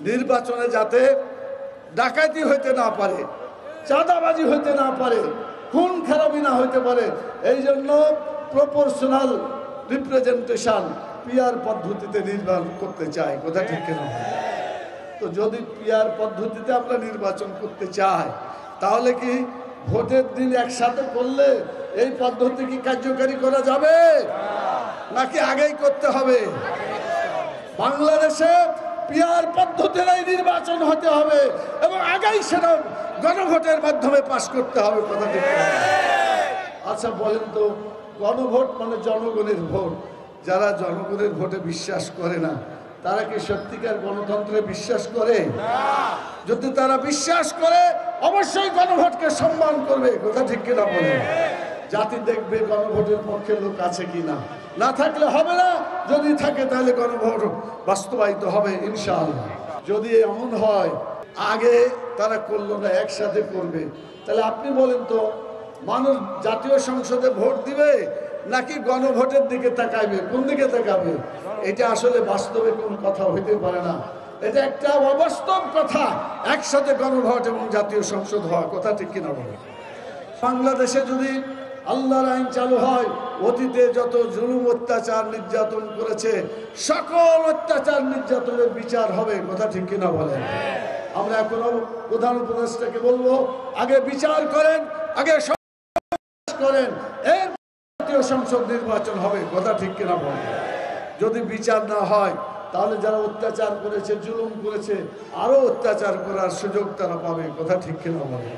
নির্বাচনে যাতে ডাকাতি হইতে না পারে, চাঁদাবাজি হইতে না পারে, খুন খারাপি না হইতে পারে, এই জন্য প্রপোর্শনাল রিপ্রেজেন্টেশন পিআর পদ্ধতিতে নির্বাচন করতে চাই। কথা ঠিক কিনা? তো যদি পিআর পদ্ধতিতে আমরা নির্বাচন করতে চাই, তাহলে কি ভোটের দিন একসাথে করলে এই পদ্ধতি কি কার্যকারী করা যাবে, নাকি আগেই করতে হবে? বাংলাদেশে পিআর পদ্ধতির নির্বাচন হতে হবে এবং আগেই সেটা গণভোটের মাধ্যমে পাশ করতে হবে। কথা ঠিক? আচ্ছা বলেন তো, গণভোট মানে জনগণের ভোট। যারা জনগণের ভোটে বিশ্বাস করে না, তারা কি সত্যিকার গণতন্ত্রে বিশ্বাস করে? যদি তারা বিশ্বাস করে, অবশ্যই গণভোটকে সম্মান করবে। কথা ঠিক কিনা বলেন? জাতি দেখবে গণভোটের পক্ষে লোক আছে কিনা, না থাকলে হবে না, যদি থাকে তাহলে গণভোট বাস্তবায়িত হবে ইনশাআল্লাহ। যদি এমন হয় আগে তারা করলো না, একসাথে করবে, তাহলে আপনি বলেন তো, মানুষ জাতীয় সংসদে ভোট দিবে নাকি গণভোটের দিকে তাকাইবে? কোন দিকে তাকাবে? এটা আসলে বাস্তবে কোনো কথা হইতে পারে না, এটা একটা অবাস্তব কথা। একসাথে গণভোট এবং জাতীয় সংসদ হওয়া, কথা ঠিক কিনা বলে? বাংলাদেশে যদি আল্লাহর আইন চালু হয়, অতীতে যত জুলুম অত্যাচার নির্যাতন করেছে সকল অত্যাচার নির্যাতনের বিচার হবে। কথা ঠিক কিনা বলেন? আমরা এখনো প্রধান উপদেষ্টাকে বলবো, আগে বিচার করেন, আগে করেন, এর জাতীয় সংসদ নির্বাচন হবে। কথা ঠিক কিনা বলেন? যদি বিচার না হয়, তাহলে যারা অত্যাচার করেছে, জুলুম করেছে, আরো অত্যাচার করার সুযোগ তারা পাবে। কথা ঠিক কিনা বলেন?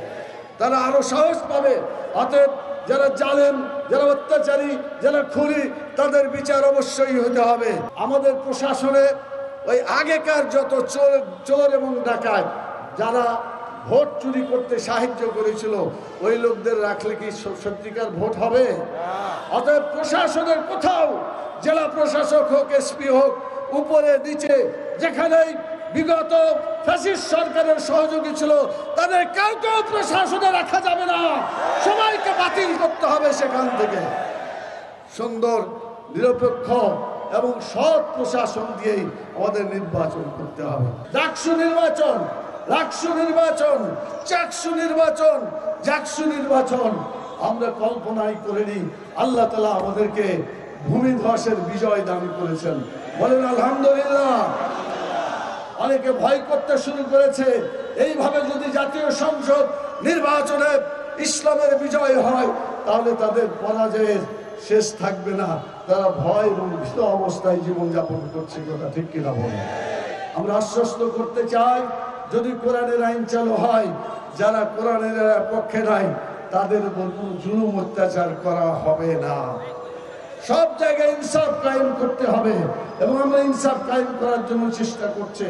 তারা আরো সাহস পাবে। অতএব যারা জালেম, যারা অত্যাচারী, যারা খুনি, তাদের বিচার অবশ্যই হতে হবে। আমাদের প্রশাসনে ওই আগেকার যত চোর এবং ডাকাত যারা ভোট চুরি করতে সাহায্য করেছিল, ওই লোকদের রাখলে কি সত্যিকার ভোট হবে? অতএব প্রশাসনের কোথাও, জেলা প্রশাসক হোক, এসপি হোক, উপরে নিচে যেখানেই বিগত ফ্যাসিস্ট সরকারের সহযোগী ছিল, তাদের কাউকেও প্রশাসনে রাখা যাবে না, সবাইকে বাতিল করতে হবে। সেখান থেকে সুন্দর, নিরপেক্ষ এবং সৎ প্রশাসন দিয়েই আমাদের নির্বাচন করতে হবে। ডাকসু নির্বাচন, রাকসু নির্বাচন, চাকসু নির্বাচন, জাকসু নির্বাচন আমরা কল্পনাই করিনি। আল্লাহ তাআলা আমাদেরকে ভূমিধসের বিজয় দান করেছেন। বলেন আলহামদুলিল্লাহ। অনেকে ভয় করতে শুরু করেছে, এইভাবে যদি জাতীয় সংসদ নির্বাচনে ইসলামের বিজয় হয়, তাহলে তাদের পরাজয়ের শেষ থাকবে না। তারা ভয় এবং ভীত অবস্থায় জীবনযাপন করছে। কথা ঠিক কিনা বলেন? আমরা আশ্বস্ত করতে চাই, যদি কোরআনের আইন চালু হয়, যারা কোরআনের পক্ষে নাই তাদের উপর কোনো জুলুম অত্যাচার করা হবে না। সব জায়গায় ইনসাফ কায়েম করতে হবে এবং আমরা ইনসাফ কায়েম করার জন্য চেষ্টা করছি।